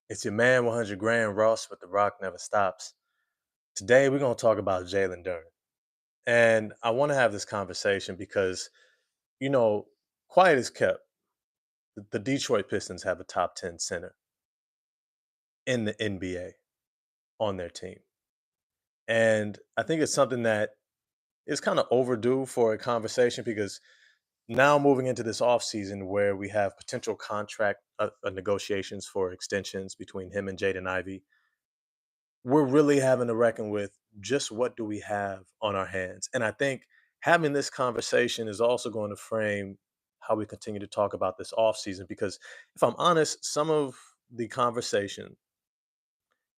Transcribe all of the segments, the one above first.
It's your man, 100 grand Ross, but the rock never stops. Today, we're going to talk about Jalen Duren. And I want to have this conversation because, you know, quiet is kept. The Detroit Pistons have a top 10 center in the NBA on their team. And I think it's something that is kind of overdue for a conversation because now moving into this offseason where we have potential contract negotiations for extensions between him and Jaden Ivey, we're really having to reckon with just what do we have on our hands. And I think having this conversation is also going to frame how we continue to talk about this offseason. Because if I'm honest, some of the conversation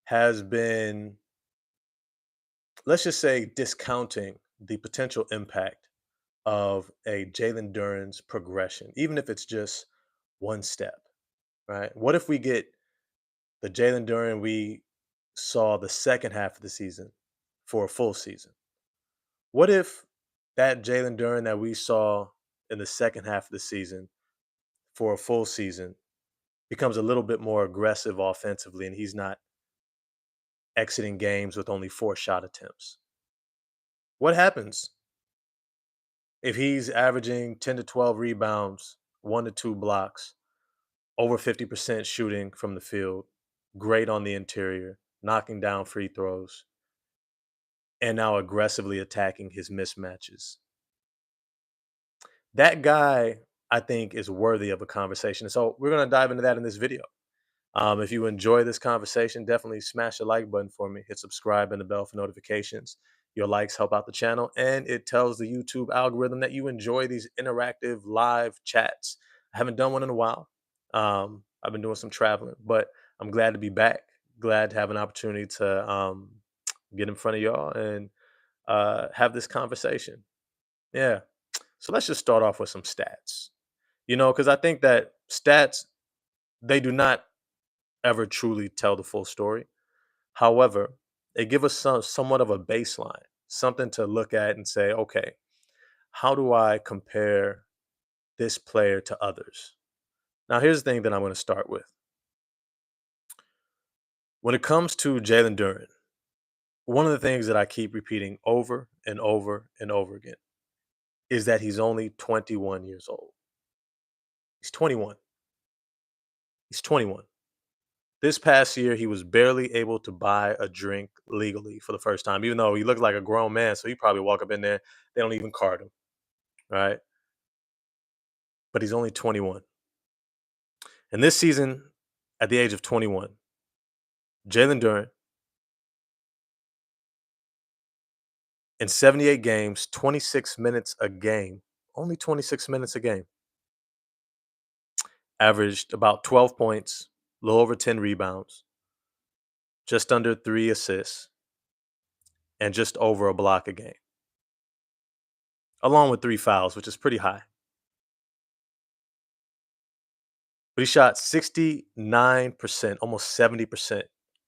has been, let's just say, discounting the potential impact of a Jalen Duren's progression, even if it's just one step, right? What if we get the Jalen Duren we saw the second half of the season for a full season? What if that Jalen Duren that we saw in the second half of the season for a full season becomes a little bit more aggressive offensively and he's not exiting games with only 4 shot attempts? What happens if he's averaging 10 to 12 rebounds, 1 to 2 blocks, over 50% shooting from the field, great on the interior, knocking down free throws, and now aggressively attacking his mismatches? That guy, I think, is worthy of a conversation. So we're going to dive into that in this video. If you enjoy this conversation, definitely smash the like button for me. Hit subscribe and the bell for notifications. Your likes help out the channel, and it tells the YouTube algorithm that you enjoy these interactive live chats. I haven't done one in a while. I've been doing some traveling, but I'm glad to be back. Glad to have an opportunity to get in front of y'all and have this conversation. Yeah. So let's just start off with some stats. Because I think that stats, they do not ever truly tell the full story. However, they give us somewhat of a baseline, something to look at and say, okay, how do I compare this player to others? Now, here's the thing that I'm going to start with. When it comes to Jalen Duren, one of the things that I keep repeating over and over and over again is that he's only 21 years old. He's 21. He's 21. This past year, he was barely able to buy a drink legally for the first time, even though he looked like a grown man. So he probably walk up in there, they don't even card him, right? But he's only 21. And this season, at the age of 21, Jalen Duren, in 78 games, 26 minutes a game, only 26 minutes a game, averaged about 12 points, a little over 10 rebounds, just under 3 assists, and just over a block a game, along with 3 fouls, which is pretty high. But he shot 69%, almost 70%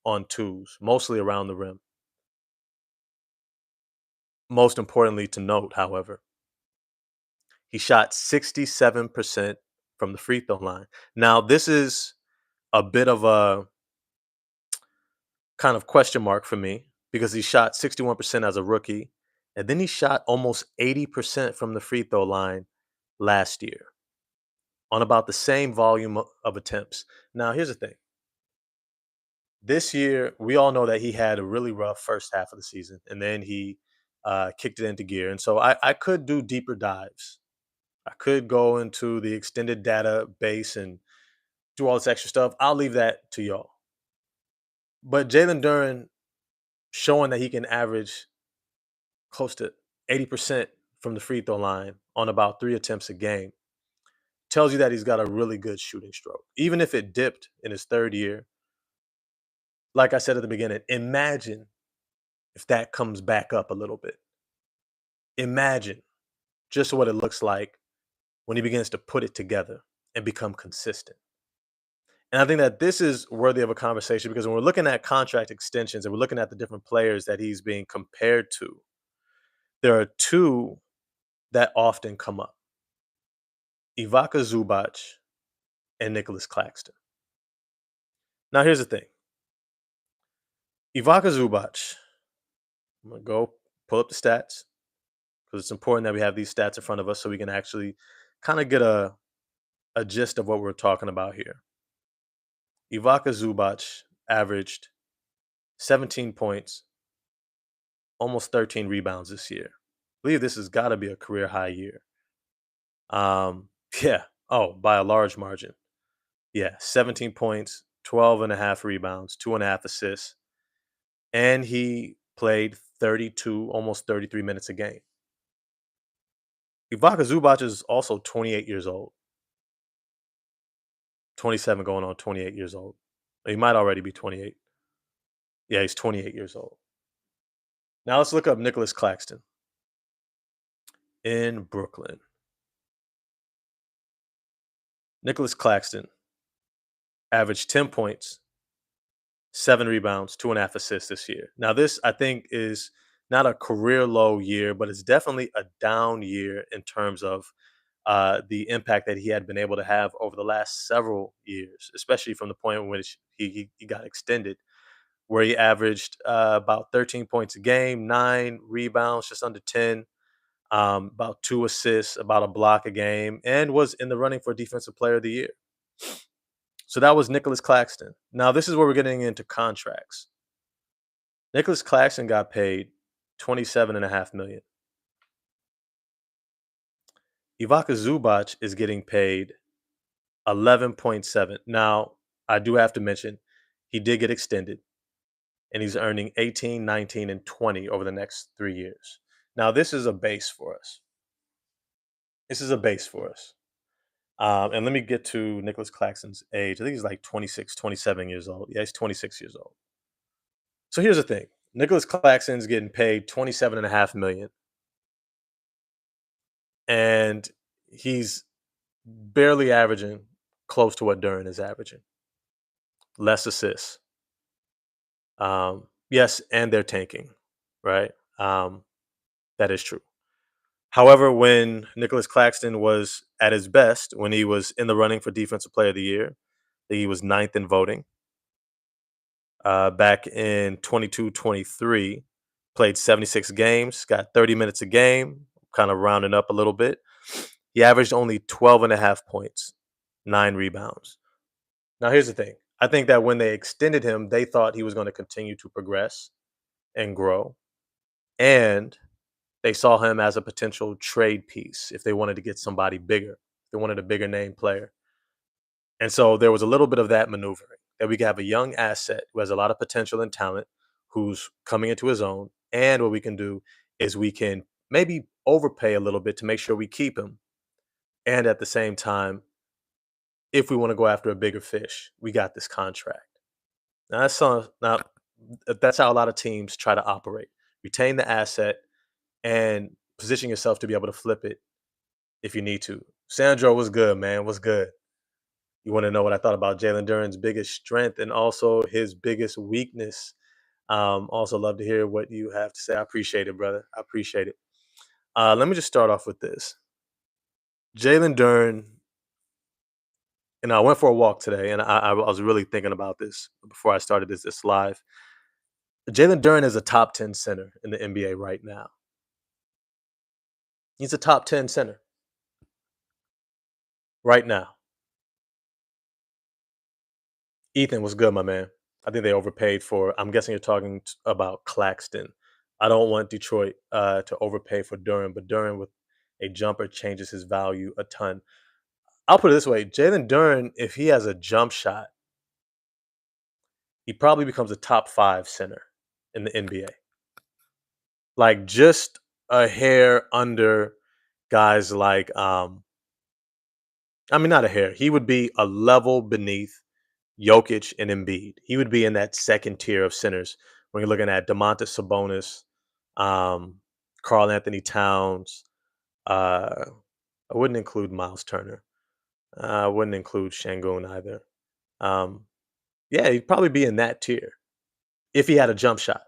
on twos, mostly around the rim. Most importantly to note, however, he shot 67% from the free throw line. Now, this is a bit of a kind of question mark for me because he shot 61% as a rookie, and then he shot almost 80% from the free throw line last year on about the same volume of attempts. Now, here's the thing. This year, we all know that he had a really rough first half of the season, and then he kicked it into gear. And so I could do deeper dives. I could go into the extended database and do all this extra stuff. I'll leave that to y'all. But Jalen Duren showing that he can average close to 80% from the free throw line on about 3 attempts a game tells you that he's got a really good shooting stroke. Even if it dipped in his third year, like I said at the beginning, imagine if that comes back up a little bit. Imagine just what it looks like when he begins to put it together and become consistent. And I think that this is worthy of a conversation because when we're looking at contract extensions and we're looking at the different players that he's being compared to, there are two that often come up: Ivaka Zubac and Nicholas Claxton. Now, here's the thing. Ivanka Zubac. I'm gonna go pull up the stats because it's important that we have these stats in front of us so we can actually kind of get a gist of what we're talking about here. Ivanka Zubac averaged 17 points, almost 13 rebounds this year. I believe this has got to be a career high year. Yeah. Oh, by a large margin. Yeah. 17 points, 12 and a half rebounds, 2.5 assists. And he played 32, almost 33 minutes a game. Ivanka Zubac is also 28 years old, 27 going on 28 years old. He might already be 28. Yeah, he's 28 years old. Now let's look up Nicholas Claxton in Brooklyn. Nicholas Claxton averaged 10 points, 7 rebounds, 2.5 assists this year. Now, this I think is not a career low year, but it's definitely a down year in terms of the impact that he had been able to have over the last several years, especially from the point in which he got extended, where he averaged about 13 points a game, 9 rebounds, just under 10, about 2 assists, about a block a game, and was in the running for Defensive Player of the Year. So that was Nicholas Claxton. Now this is where we're getting into contracts. Nicholas Claxton got paid 27.5 million. Ivanka Zubac is getting paid 11.7. Now, I do have to mention he did get extended and he's earning 18, 19, and 20 over the next 3 years. Now, this is a base for us. This is a base for us. And let me get to Nicholas Claxton's age. I think he's like 26, 27 years old. Yeah, he's 26 years old. So here's the thing. Nicholas Claxton's getting paid 27.5 million, and he's barely averaging close to what Duren is averaging. Less assists. Yes, and they're tanking, right? That is true. However, when Nicholas Claxton was at his best, when he was in the running for Defensive Player of the Year, he was ninth in voting. Back in 22-23, played 76 games, got 30 minutes a game, kind of rounding up a little bit. He averaged only 12 and a half points, 9 rebounds. Now, here's the thing. I think that when they extended him, they thought he was going to continue to progress and grow. And they saw him as a potential trade piece if they wanted to get somebody bigger. They wanted a bigger name player. And so there was a little bit of that maneuvering that we could have a young asset who has a lot of potential and talent, who's coming into his own. And what we can do is we can maybe overpay a little bit to make sure we keep him. And at the same time, if we want to go after a bigger fish, we got this contract. Now that's how a lot of teams try to operate. Retain the asset and position yourself to be able to flip it if you need to. Sandro was good, man. Was good. You want to know what I thought about Jalen Duren's biggest strength and also his biggest weakness. Also, love to hear what you have to say. I appreciate it, brother. I appreciate it. Let me just start off with this. Jalen Duren, and I went for a walk today, and I was really thinking about this before I started this live. Jalen Duren is a top 10 center in the NBA right now. He's a top 10 center right now. Ethan was good, my man. I think they overpaid for. I'm guessing you're talking about Claxton. I don't want Detroit to overpay for Duren, but Duren with a jumper changes his value a ton. I'll put it this way: Jalen Duren, if he has a jump shot, he probably becomes a top 5 center in the NBA. Like just a hair under guys like I mean not a hair. He would be a level beneath Jokic and Embiid. He would be in that second tier of centers when you're looking at Domantas Sabonis, Carl Anthony Towns. I wouldn't include Miles Turner. I wouldn't include Shangoon either. Um, yeah, he'd probably be in that tier if he had a jump shot.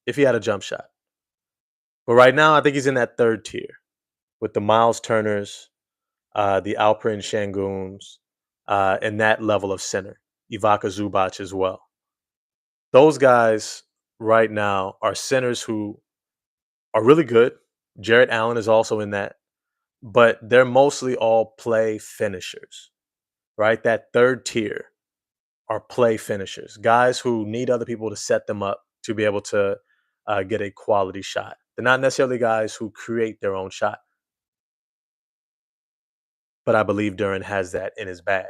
If he had a jump shot. But right now, I think he's in that third tier with the Miles Turners, the Alperen Shangoons, and that level of center. Ivica Zubac as well. Those guys right now are centers who are really good. Jarrett Allen is also in that, but they're mostly all play finishers, right? That third tier are play finishers, guys who need other people to set them up to be able to get a quality shot. They're not necessarily guys who create their own shot, but I believe Duren has that in his bag.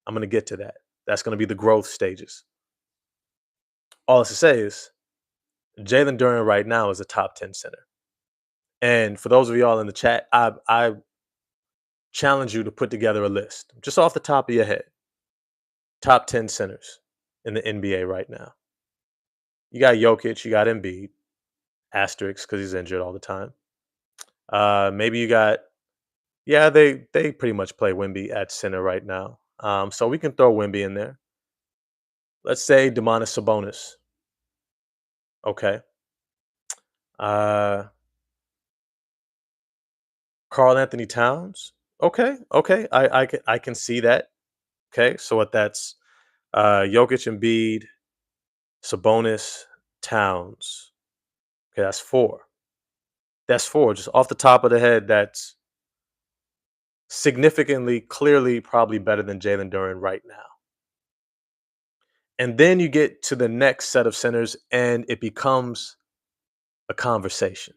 I'm going to get to that. That's going to be the growth stages. All this to say is Jalen Duren right now is a top 10 center. And for those of y'all in the chat, I challenge you to put together a list just off the top of your head. Top 10 centers in the NBA right now. You got Jokic, you got Embiid, asterisk because he's injured all the time. Maybe you got, yeah, they pretty much play Wemby at center right now. So we can throw Wemby in there. Let's say Demonis Sabonis. Okay. Uh, Carl Anthony Towns. Okay, okay. I can see that. Okay, so what that's Jokic, Embiid, Sabonis, Towns. Okay, that's four. That's four. Just off the top of the head, that's significantly, clearly, probably better than Jalen Duren right now. And then you get to the next set of centers, and it becomes a conversation.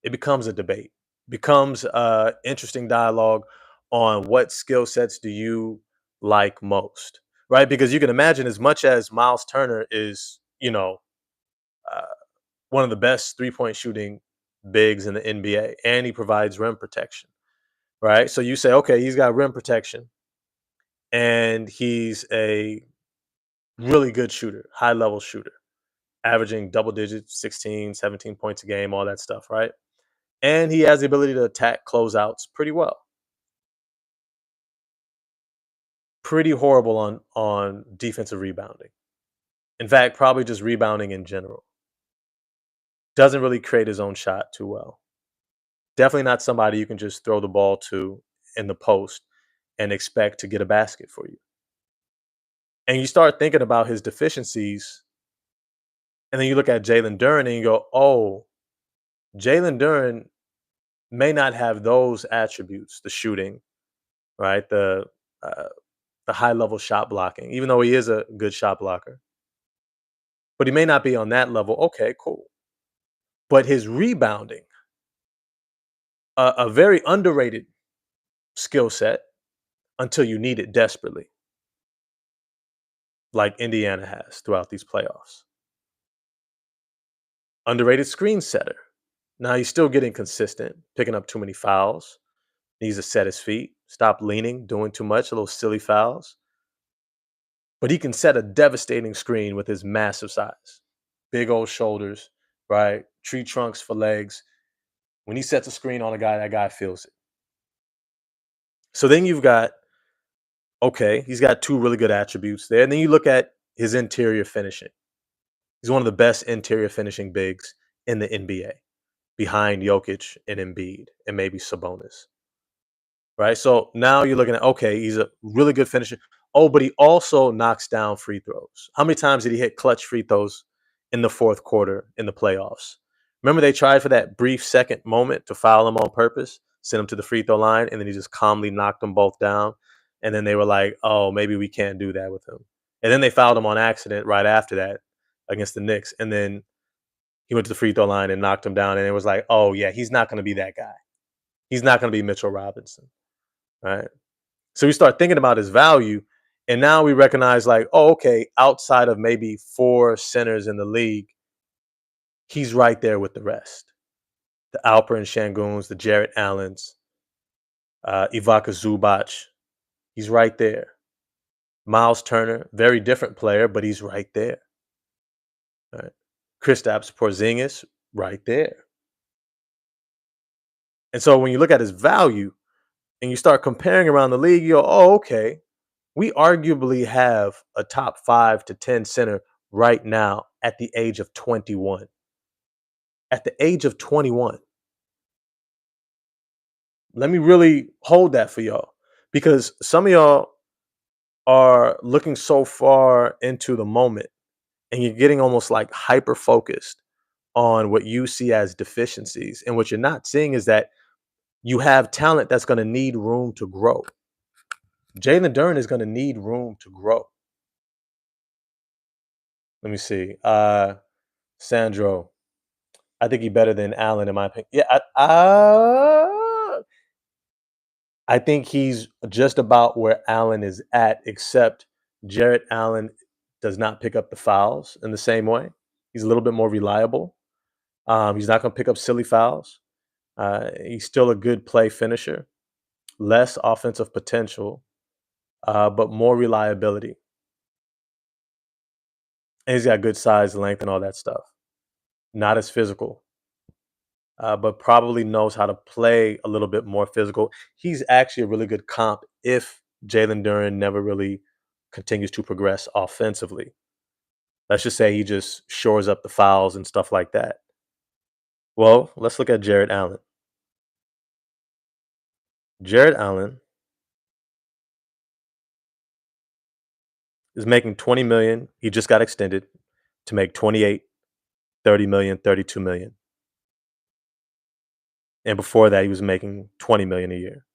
It becomes a debate. Becomes interesting dialogue on what skill sets do you like most, right? Because you can imagine, as much as Miles Turner is, uh, one of the best 3-point shooting bigs in the NBA, and he provides rim protection, right? So you say, okay, he's got rim protection, and he's a really good shooter, high level shooter, averaging double digits, 16, 17 points a game, all that stuff, right? And he has the ability to attack closeouts pretty well. Pretty horrible on defensive rebounding. In fact, probably just rebounding in general. Doesn't really create his own shot too well. Definitely not somebody you can just throw the ball to in the post and expect to get a basket for you. And you start thinking about his deficiencies, and then you look at Jalen Duren and you go, oh, Jalen Duren may not have those attributes, the shooting, right? Uh, the high level shot blocking, even though he is a good shot blocker, but he may not be on that level. Okay, cool. But his rebounding, a very underrated skill set until you need it desperately, like Indiana has throughout these playoffs. Underrated screen setter. Now he's still getting consistent, picking up too many fouls. Needs to set his feet, stop leaning, doing too much, little silly fouls. But he can set a devastating screen with his massive size. Big old shoulders, right? Tree trunks for legs. When he sets a screen on a guy, that guy feels it. So then you've got, okay, he's got two really good attributes there. And then you look at his interior finishing. He's one of the best interior finishing bigs in the NBA, behind Jokic and Embiid and maybe Sabonis. Right? So now you're looking at, okay, he's a really good finisher. Oh, but he also knocks down free throws. How many times did he hit clutch free throws in the fourth quarter in the playoffs? Remember, they tried for that brief second moment to foul him on purpose, send him to the free throw line, and then he just calmly knocked them both down. And then they were like, oh, maybe we can't do that with him. And then they fouled him on accident right after that against the Knicks. And then he went to the free throw line and knocked him down. And it was like, oh, yeah, he's not going to be that guy. He's not going to be Mitchell Robinson. Right. So we start thinking about his value, and now we recognize, like, oh, okay, outside of maybe four centers in the league, he's right there with the rest. The Alperen Şengün's, the Jarrett Allens, Ivica Zubac. He's right there. Miles Turner, very different player, but he's right there. Right. Kristaps Porzingis, right there. And so when you look at his value and you start comparing around the league, you go, oh, okay, we arguably have a top 5 to 10 center right now at the age of 21. At the age of 21. Let me really hold that for y'all, because some of y'all are looking so far into the moment and you're getting almost like hyper focused on what you see as deficiencies. And what you're not seeing is that you have talent that's going to need room to grow. Jalen Duren is going to need room to grow. Let me see. Sandro, I think he's better than Allen in my opinion. Yeah, I think he's just about where Allen is at, except Jarrett Allen does not pick up the fouls in the same way. He's a little bit more reliable. He's not going to pick up silly fouls. He's still a good play finisher, less offensive potential, but more reliability. And he's got good size, length, and all that stuff. Not as physical, but probably knows how to play a little bit more physical. He's actually a really good comp if Jalen Duren never really continues to progress offensively. Let's just say he just shores up the fouls and stuff like that. Well, let's look at Jarrett Allen. Jarrett Allen is making 20 million. He just got extended to make 28, 30 million, 32 million. And before that, he was making 20 million a year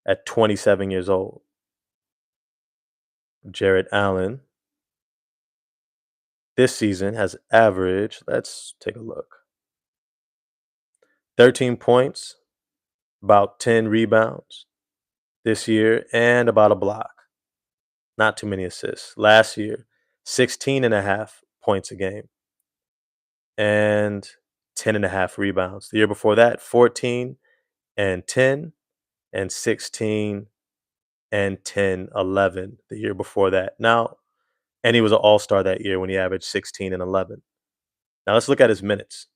at 27 years old. Jarrett Allen this season has averaged, let's take a look, 13 points, about 10 rebounds this year, and about a block. Not too many assists. Last year, 16 and a half points a game and 10 and a half rebounds. The year before that, 14 and 10 and 16 and 10, 11 the year before that. Now, and he was an all-star that year when he averaged 16 and 11. Now let's look at his minutes.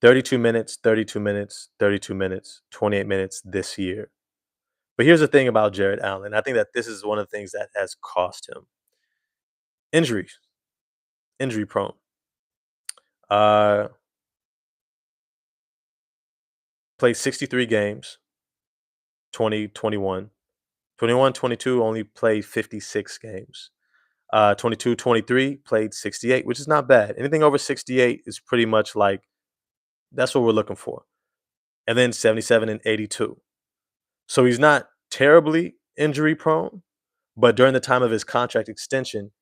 32 minutes, 32 minutes, 32 minutes, 28 minutes this year. But here's the thing about Jarrett Allen. I think that this is one of the things that has cost him. Injuries, injury prone. Uh Played 63 games, 2021. 21, 22 only played 56 games. 22, 23 played 68, which is not bad. Anything over 68 is pretty much like that's what we're looking for. And then 77 and 82. So he's not terribly injury prone, but during the time of his contract extension,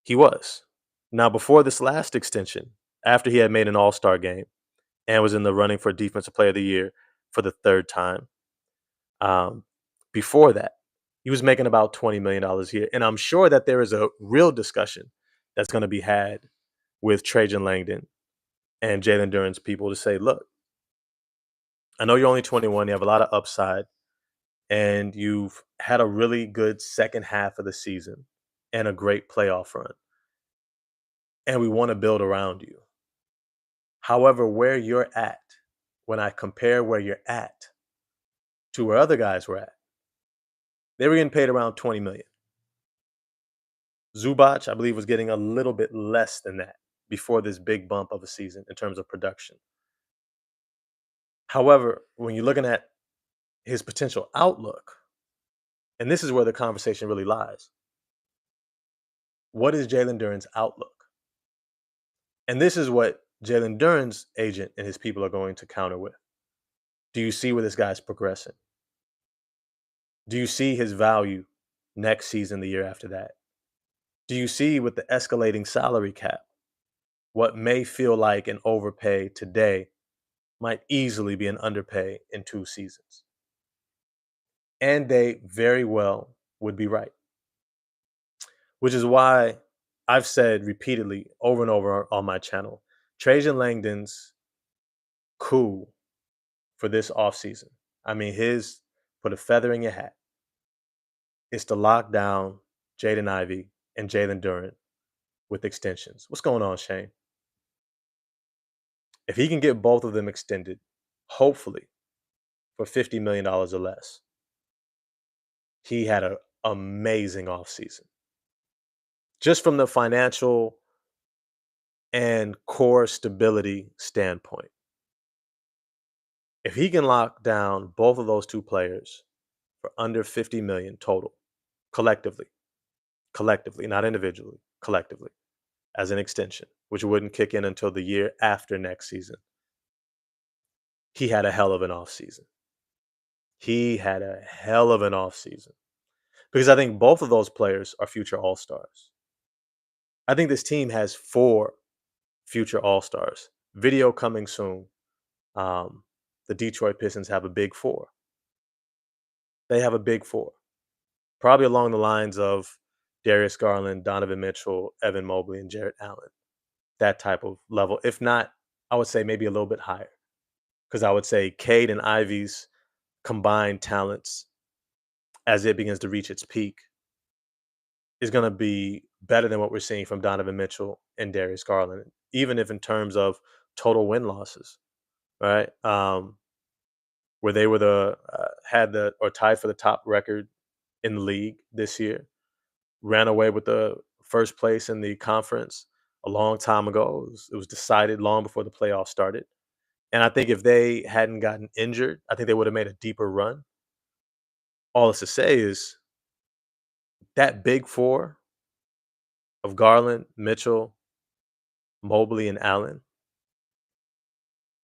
he was. Now, before this last extension, after he had made an all-star game and was in the running for Defensive Player of the Year for the third time, um, before that, he was making about $20 million a year. And I'm sure that there is a real discussion that's going to be had with Trajan Langdon and Jalen Duren's people to say, look, I know you're only 21, you have a lot of upside, and you've had a really good second half of the season and a great playoff run. And we want to build around you. However, where you're at, when I compare where you're at to where other guys were at, they were getting paid around 20 million. Zubac, I believe, was getting a little bit less than that before this big bump of a season in terms of production. However, when you're looking at his potential outlook, and this is where the conversation really lies, what is Jalen Duren's outlook? And this is what Jalen Duren's agent and his people are going to counter with. Do you see where this guy's progressing? Do you see his value next season, the year after that? Do you see with the escalating salary cap, what may feel like an overpay today might easily be an underpay in 2 seasons? And they very well would be right. Which is why I've said repeatedly over and over on my channel, Trajan Langdon's coup for this offseason. I mean, his put a feather in your hat is to lock down Jaden Ivey and Jalen Duren with extensions. What's going on, Shane? If he can get both of them extended, hopefully for $50 million or less, he had an amazing offseason. Just from the financial and core stability standpoint. If he can lock down both of those two players for under 50 million total, collectively, collectively, not individually, collectively, as an extension, which wouldn't kick in until the year after next season. He had a hell of an offseason. He had a hell of an offseason because I think both of those players are future All Stars. I think this team has four future All Stars. Video coming soon. Um, the Detroit Pistons have a big four. They have a big four, probably along the lines of Darius Garland, Donovan Mitchell, Evan Mobley, and Jarrett Allen. That type of level. If not, I would say maybe a little bit higher because I would say Cade and Ivy's combined talents as it begins to reach its peak is going to be better than what we're seeing from Donovan Mitchell and Darius Garland, even if in terms of total win losses, right? Where they were had the or tied for the top record in the league this year, ran away with the first place in the conference a long time ago. It was decided long before the playoffs started. And I think if they hadn't gotten injured, I think they would have made a deeper run. All this to say is that big four of Garland, Mitchell, Mobley, and Allen,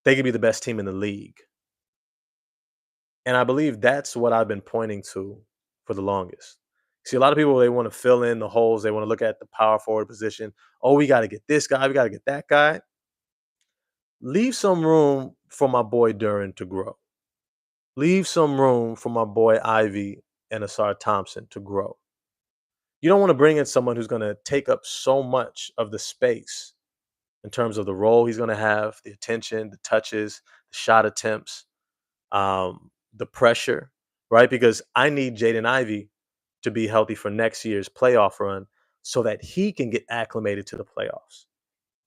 they could be the best team in the league. And I believe that's what I've been pointing to for the longest. See, a lot of people, they want to fill in the holes. They want to look at the power forward position. Oh, we got to get this guy. We got to get that guy. Leave some room for my boy Duren to grow. Leave some room for my boy Ivy and Asar Thompson to grow. You don't want to bring in someone who's going to take up so much of the space in terms of the role he's going to have, the attention, the touches, the shot attempts, the pressure, right? Because I need Jaden Ivey to be healthy for next year's playoff run so that he can get acclimated to the playoffs.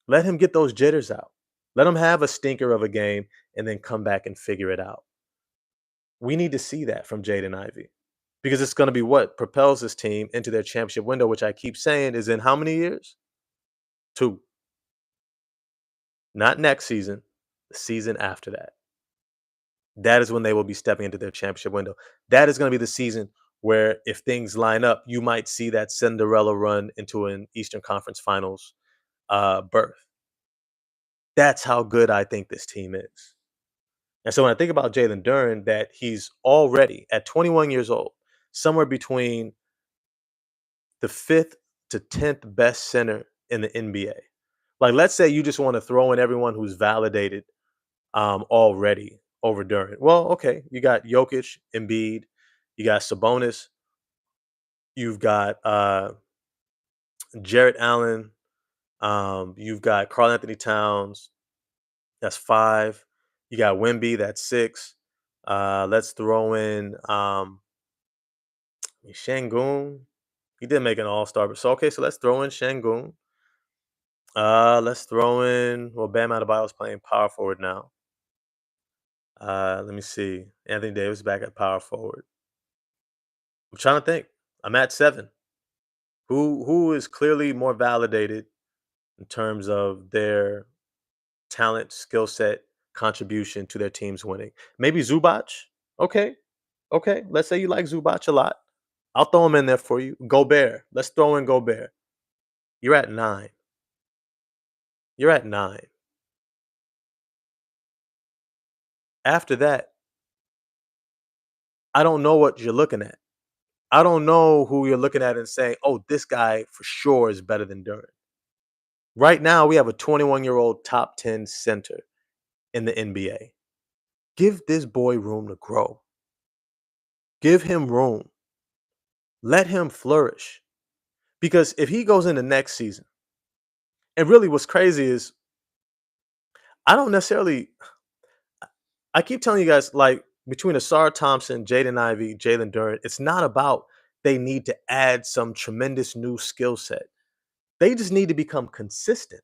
Let him get those jitters out. Let him have a stinker of a game and then come back and figure it out. We need to see that from Jaden Ivey because it's going to be what propels this team into their championship window, which I keep saying is in how many years? Two. Not next season, the season after that. That is when they will be stepping into their championship window. That is going to be the season where, if things line up, you might see that Cinderella run into an Eastern Conference Finals berth. That's how good I think this team is. And so when I think about Jalen Duren, that he's already at 21 years old, somewhere between the fifth to 10th best center in the NBA. Like, let's say you just want to throw in everyone who's validated already over Duren. Well, okay, you got Jokic, Embiid, you got Sabonis, you've got Jarrett Allen, you've got Karl Anthony Towns. That's five. You got Wemby. That's six. Let's throw in Shangoon. He did make an All Star, but so okay. So let's throw in Shangoon. Let's throw in. Well, Bam Adebayo is playing power forward now. Let me see. Anthony Davis back at power forward. I'm trying to think. I'm at seven. Who is clearly more validated in terms of their talent, skill set, contribution to their team's winning? Maybe Zubac. Okay. Okay. Let's say you like Zubac a lot. I'll throw him in there for you. Gobert. Let's throw in Gobert. You're at nine. You're at nine. After that, I don't know what you're looking at. I don't know who you're looking at and saying, oh, this guy for sure is better than Duren. Right now, we have a 21-year-old top 10 center in the NBA. Give this boy room to grow. Give him room. Let him flourish. Because if he goes into next season, and really what's crazy is I don't necessarily I keep telling you guys, like, between Asar Thompson, Jaden Ivey, Jalen Duren, it's not about they need to add some tremendous new skill set. They just need to become consistent.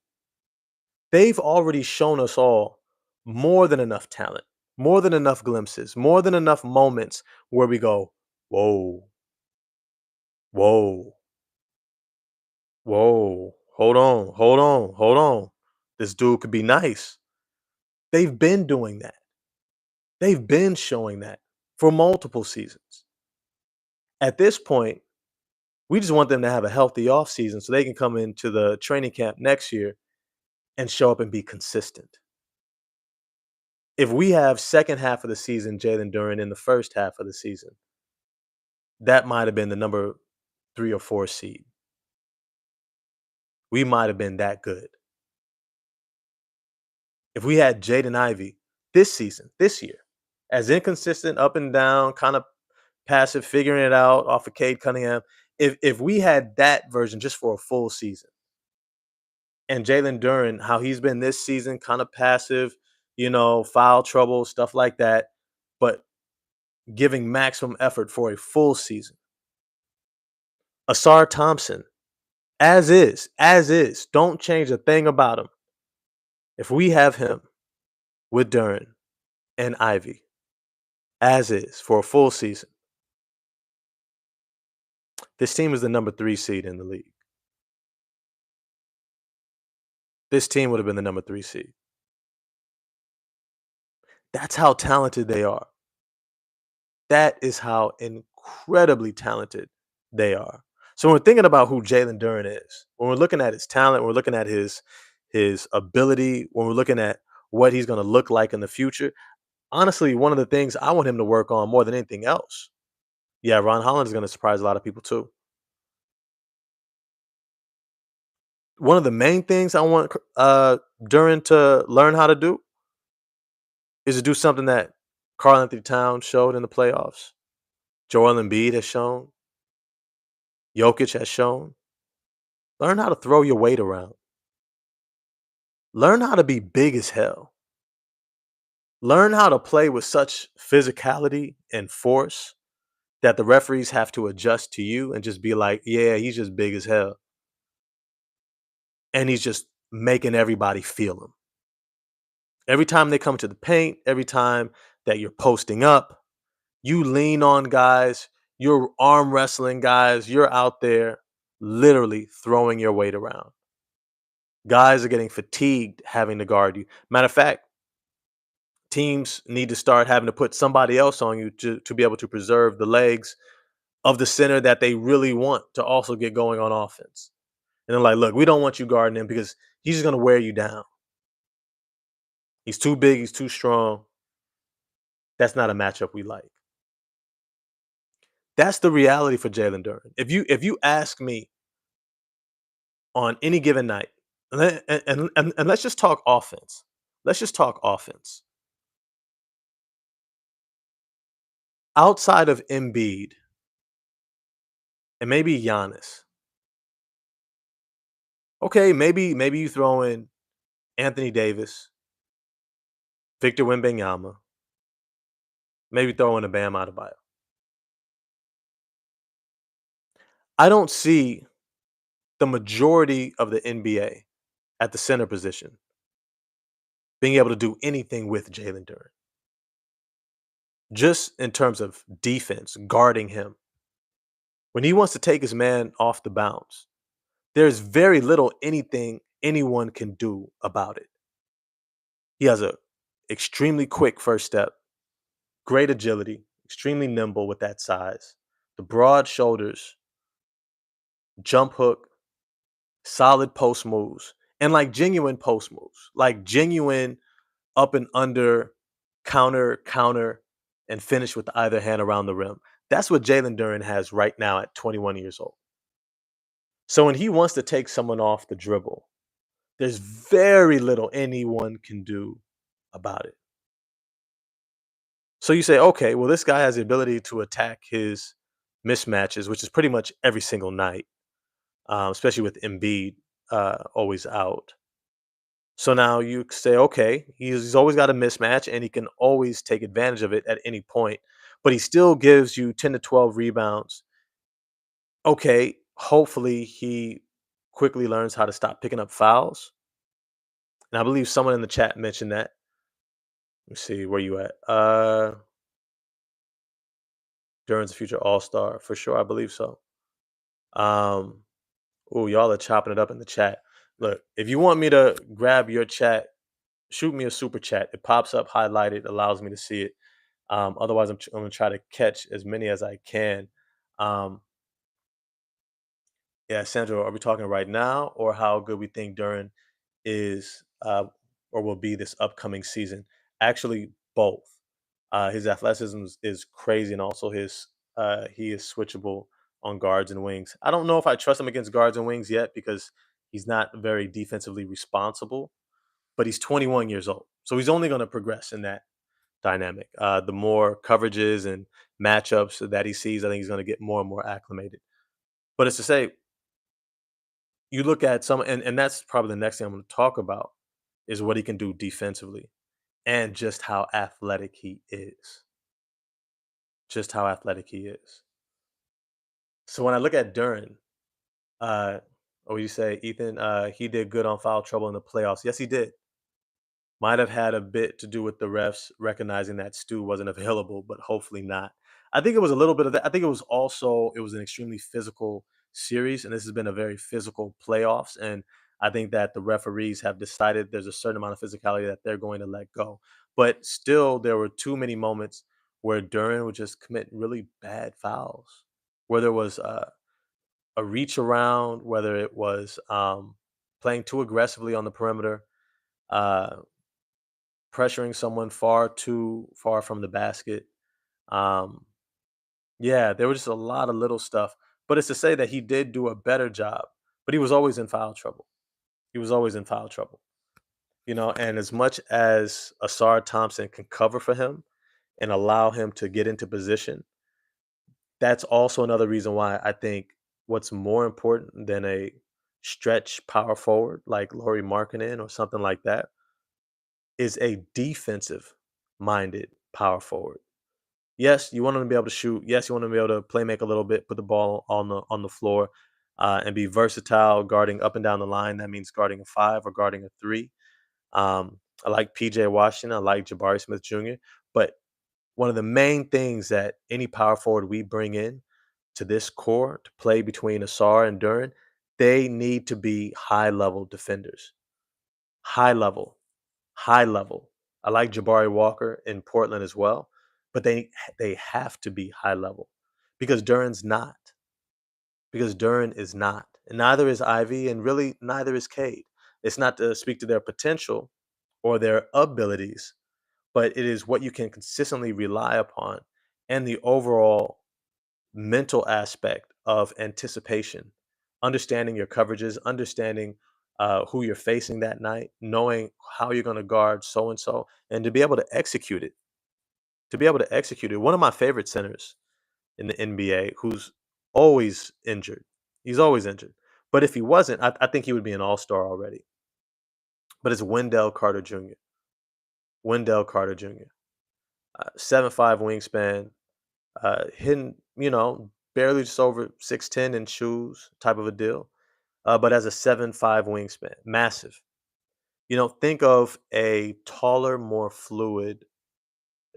They've already shown us all more than enough talent, more than enough glimpses, more than enough moments where we go, whoa, whoa, whoa, hold on, hold on, hold on. This dude could be nice. They've been doing that. They've been showing that for multiple seasons. At this point, We just want them to have a healthy offseason so they can come into the training camp next year and show up and be consistent. If we have second half of the season Jalen Duren in the first half of the season, that might have been the number 3 or 4 seed. We might have been that good. If we had Jaden Ivey this season, this year, as inconsistent, up and down, kind of passive, figuring it out off of Cade Cunningham, if we had that version just for a full season, and Jalen Duren, how he's been this season, kind of passive, foul trouble, stuff like that, but giving maximum effort for a full season. Asar Thompson, as is. Don't change a thing about him. If we have him with Duren and Ivy, as is, for a full season, this team is the number 3 seed in the league. This team would have been the number 3 seed. That's how talented they are. That is how incredibly talented they are. So when we're thinking about who Jalen Duren is, when we're looking at his talent, we're looking at his ability, when we're looking at what he's going to look like in the future, honestly, one of the things I want him to work on more than anything else. Yeah, Ron Holland is going to surprise a lot of people too. One of the main things I want Duren to learn how to do is to do something that Karl Anthony Towns showed in the playoffs. Joel Embiid has shown. Jokic has shown. Learn how to throw your weight around. Learn how to be big as hell. Learn how to play with such physicality and force that the referees have to adjust to you and just be like, yeah, he's just big as hell. And he's just making everybody feel him. Every time they come to the paint, every time that you're posting up, you lean on guys, you're arm wrestling guys, you're out there literally throwing your weight around. Guys are getting fatigued having to guard you. Matter of fact, teams need to start having to put somebody else on you to be able to preserve the legs of the center that they really want to also get going on offense. And they're like, look, we don't want you guarding him because he's just going to wear you down. He's too big. He's too strong. That's not a matchup we like. That's the reality for Jalen Duren. If you ask me on any given night, and let's just talk offense. Let's just talk offense. Outside of Embiid and maybe Giannis, okay, maybe you throw in Anthony Davis, Victor Wembanyama, maybe throw in a Bam Adebayo. I don't see the majority of the NBA at the center position being able to do anything with Jalen Duren. Just in terms of defense, guarding him. When he wants to take his man off the bounce, there's very little anything anyone can do about it. He has a extremely quick first step, great agility, extremely nimble with that size, the broad shoulders, jump hook, solid post moves, and like genuine post moves, like genuine up and under, counter, and finish with either hand around the rim. That's what Jalen Duren has right now at 21 years old. So when he wants to take someone off the dribble, there's very little anyone can do about it. So you say, okay, well, this guy has the ability to attack his mismatches, which is pretty much every single night, especially with Embiid always out. So now you say, okay, he's always got a mismatch and he can always take advantage of it at any point, but he still gives you 10 to 12 rebounds. Okay, hopefully he quickly learns how to stop picking up fouls. And I believe someone in the chat mentioned that. Let me see, where you at? Duren's a future all-star for sure. I believe so. Um, oh, y'all are chopping it up in the chat. Look, if you want me to grab your chat, shoot me a super chat. It pops up highlighted, allows me to see it. Otherwise, I'm going to try to catch as many as I can. Um, Yeah, Sandro, are we talking right now or how good we think Duran is or will be this upcoming season? Actually, both. His athleticism is crazy, and also his he is switchable on guards and wings. I don't know if I trust him against guards and wings yet because he's not very defensively responsible, but he's 21 years old, so he's only going to progress in that dynamic. The more coverages and matchups that he sees, I think he's going to get more and more acclimated. But it's to say, you look at some, and that's probably the next thing I'm going to talk about is what he can do defensively and just how athletic he is. Just how athletic he is. So when I look at Duran, or you say, Ethan, he did good on foul trouble in the playoffs. Yes, he did. Might have had a bit to do with the refs recognizing that Stu wasn't available, but hopefully not. I think it was a little bit of that. I think it was an extremely physical series, and this has been a very physical playoffs. And I think that the referees have decided there's a certain amount of physicality that they're going to let go. But still, there were too many moments where Duran would just commit really bad fouls, where there was a reach around, whether it was playing too aggressively on the perimeter. Uh, Pressuring someone far too far from the basket. Um, yeah, there was just a lot of little stuff. But it's to say that he did do a better job, but he was always in foul trouble. He was always in foul trouble. And as much as Asar Thompson can cover for him and allow him to get into position, that's also another reason why I think what's more important than a stretch power forward like Laurie Markkinen or something like that is a defensive minded power forward. Yes, you want him to be able to shoot. Yes, you want him to be able to play make a little bit, put the ball on the floor, and be versatile, guarding up and down the line. That means guarding a five or guarding a three. I like PJ Washington. I like Jabari Smith Jr. But one of the main things that any power forward we bring in to this core to play between Asar and Duran, they need to be high level defenders. High level. High level. I like Jabari Walker in Portland as well, but they have to be high level because Duran's not. Because Duran is not. And neither is Ivy, and really neither is Cade. It's not to speak to their potential or their abilities, but it is what you can consistently rely upon and the overall mental aspect of anticipation, understanding your coverages, understanding who you're facing that night, knowing how you're going to guard so and so, and to be able to execute it. To be able to execute it. One of my favorite centers in the NBA who's always injured. He's always injured. But if he wasn't, I think he would be an all star already. But it's Wendell Carter Jr. Wendell Carter Jr. 7'5" wingspan, hitting, barely just over 6'10" in shoes type of a deal, but as a 7'5" wingspan, massive. Think of a taller, more fluid,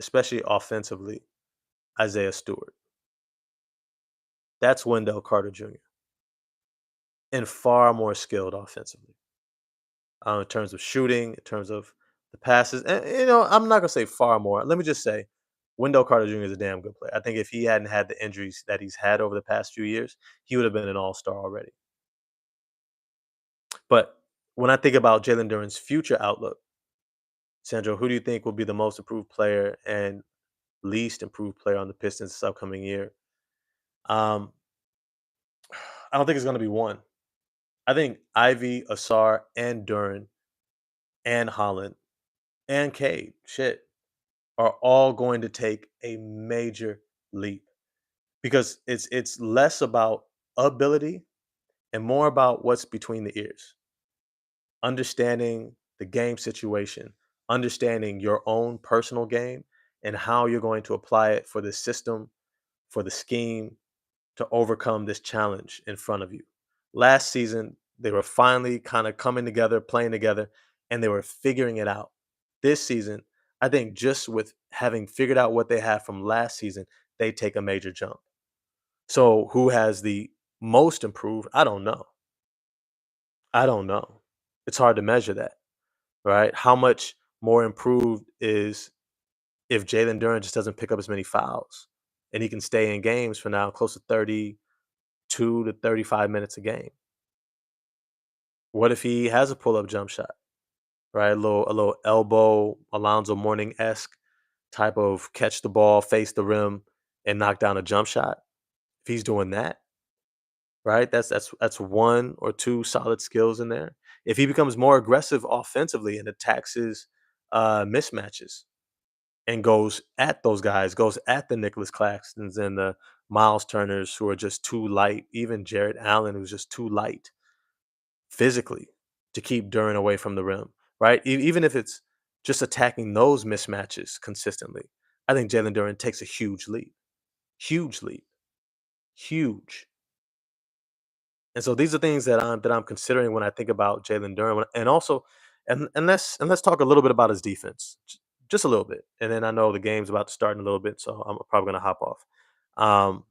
especially offensively, Isaiah Stewart. That's Wendell Carter Jr. and far more skilled offensively in terms of shooting, in terms of the passes. And, I'm not going to say far more. Let me just say Wendell Carter Jr. is a damn good player. I think if he hadn't had the injuries that he's had over the past few years, he would have been an all star already. But when I think about Jalen Duren's future outlook, Sandro, who do you think will be the most improved player and least improved player on the Pistons this upcoming year? Um, I don't think it's going to be one. I think Ivy, Asar, and Duren, and Holland, and Cade, shit, are all going to take a major leap because it's less about ability and more about what's between the ears. Understanding the game situation, understanding your own personal game, and how you're going to apply it for the system, for the scheme to overcome this challenge in front of you. Last season, they were finally kind of coming together, playing together, and they were figuring it out. This season, I think just with having figured out what they have from last season, they take a major jump. So, who has the most improved? I don't know. I don't know. It's hard to measure that, right? How much more improved is if Jalen Duren just doesn't pick up as many fouls and he can stay in games for now close to 30, 2 to 35 minutes a game? What if he has a pull-up jump shot, right? A little elbow, Alonzo Mourning-esque type of catch the ball, face the rim, and knock down a jump shot. If he's doing that, right? That's one or two solid skills in there. If he becomes more aggressive offensively and attacks his mismatches and goes at those guys, goes at the Nicholas Claxtons and the Miles Turners who are just too light, even Jared Allen who's just too light physically to keep Duran away from the rim, right? Even if it's just attacking those mismatches consistently, I think Jalen Duren takes a huge lead, huge. And so these are things that I'm considering when I think about Jalen Duren, and also, and let's talk a little bit about his defense, just a little bit, and then I know the game's about to start in a little bit, so I'm probably gonna hop off. Um,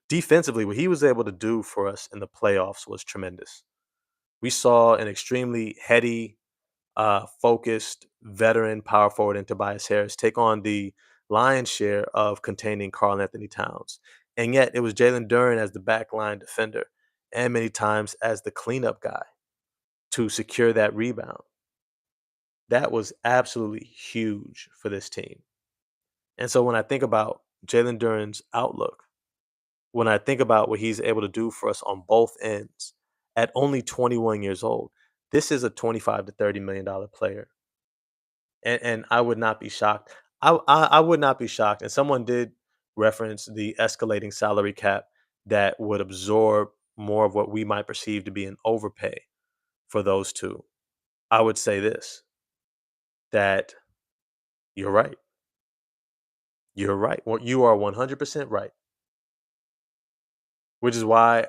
Defensively, what he was able to do for us in the playoffs was tremendous. We saw an extremely heady, focused veteran power forward in Tobias Harris take on the lion's share of containing Carl Anthony Towns. And yet it was Jalen Duren as the backline defender and many times as the cleanup guy to secure that rebound. That was absolutely huge for this team. And so when I think about Jalen Duren's outlook, when I think about what he's able to do for us on both ends at only 21 years old, this is a 25 to $30 million player, and I would not be shocked. I would not be shocked. And someone did reference the escalating salary cap that would absorb more of what we might perceive to be an overpay for those two. I would say this, that you're right. You're right. Well, you are 100% right. Which is why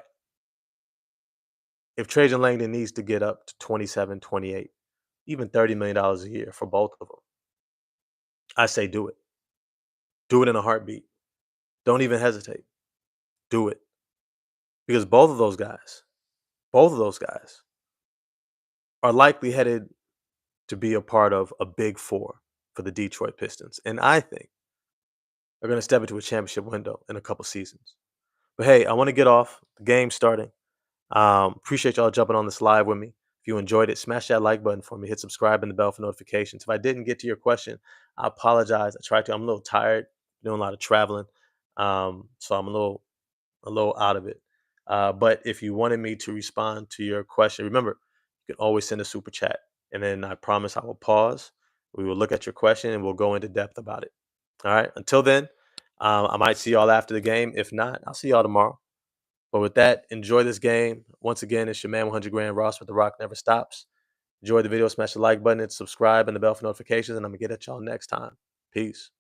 if Trajan Langdon needs to get up to 27, 28, even $30 million a year for both of them, I say do it. Do it in a heartbeat. Don't even hesitate. Do it. Because both of those guys are likely headed to be a part of a big four for the Detroit Pistons. And I think they're going to step into a championship window in a couple seasons. But hey, I want to get off. The game's starting. Appreciate y'all jumping on this live with me. If you enjoyed it, smash that like button for me. Hit subscribe and the bell for notifications. If I didn't get to your question, I apologize. I tried to. I'm a little tired, doing a lot of traveling, so I'm a little out of it. But if you wanted me to respond to your question, remember, you can always send a super chat. And then I promise I will pause. We will look at your question and we'll go into depth about it. All right. Until then, I might see y'all after the game. If not, I'll see y'all tomorrow. But with that, enjoy this game. Once again, it's your man 100 Grand Ross with The Rock Never Stops. Enjoy the video, smash the like button, and subscribe and the bell for notifications. And I'm going to get at y'all next time. Peace.